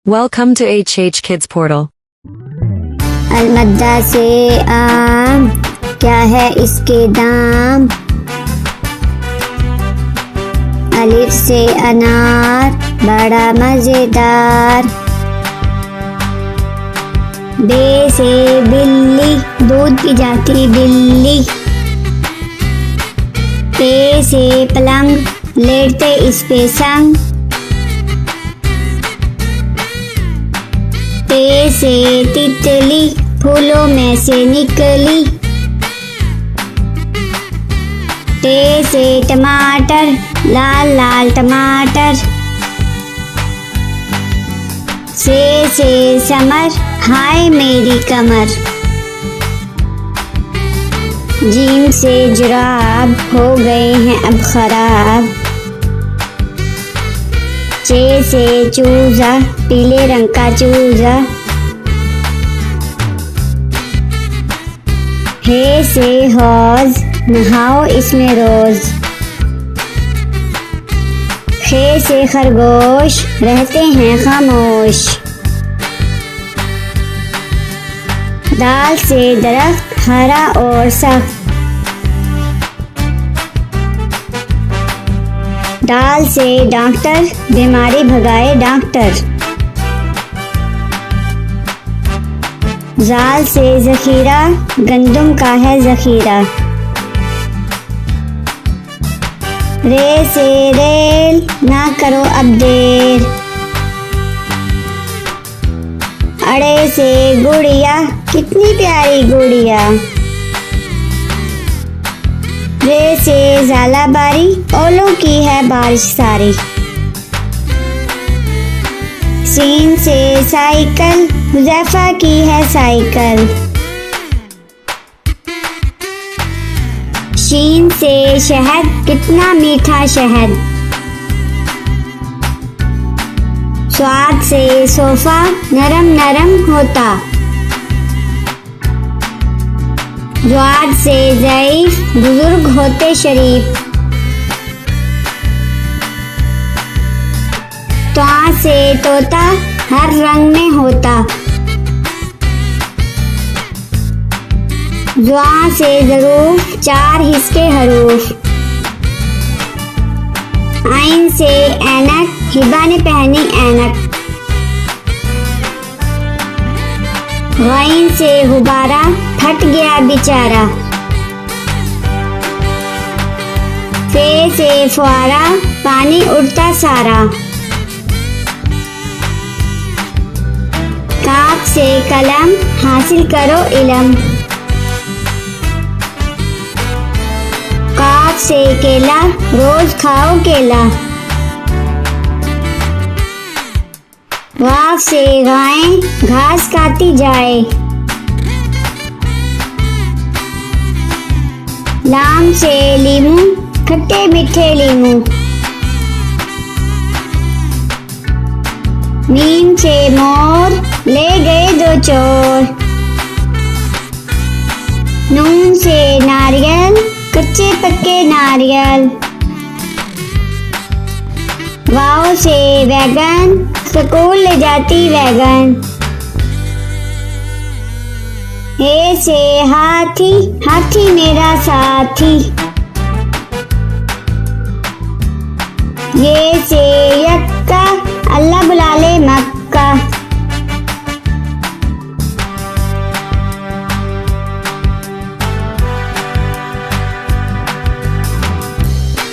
Welcome to HH Kids Portal. अलमद्दा से आम, क्या है इसके दाम। अलिफ से अनार, बड़ा मजेदार। बे से बिल्ली, दूध पी जाती बिल्ली। पे से पलंग, लेटते इस पे संग। ते से तितली, फूलों में से निकली। टे से टमाटर, लाल लाल टमाटर। से समर, हाय मेरी कमर। जीम से जुराब, हो गए हैं अब खराब। चे से चूजा, पीले रंग का चूजा। हे से हौज, नहाओ इसमें रोज। खे से खरगोश, रहते हैं खामोश। दाल से दरख्त, हरा और सख्त। दाल से डॉक्टर, बीमारी भगाए डॉक्टर। जाल से जखीरा, गंदुम का है जखीरा। रे से रेल, ना करो अब देर। अड़े से गुड़िया, कितनी प्यारी गुड़िया। रे से झालाबारी, ओलों की है बारिश सारी। सीन से साइकिल, हुज़ैफा की है साइकिल। शीन से शहद, कितना मीठा शहद। स्वाद से सोफा, नरम नरम होता। ज्वाद से ज़ईफ, बुजुर्ग होते शरीफ। त्वा से तोता, हर रंग में होता। ज्वा से ज़रूफ, चार हिस्से हरूफ। आइन से ऐनक, हिबा ने पहनी ऐनक। गईन से गुब्बारा, फट गया बेचारा। फे से फुआरा, पानी उड़ता सारा। काफ से कलम, हासिल करो इलम। काफ से केला, रोज खाओ केला। वाफ से गाय, घास खाती जाए। लाम से लीमू, खट्टे मीठे लीमू। मीम से मोर, ले गए दो चोर। नून से नारियल, कच्चे पक्के नारियल। वाव से वैगन, स्कूल ले जाती वैगन। हे से हाथी, हाथी मेरा साथी। ये से यक्का, अल्लाह बुला ले मक्का।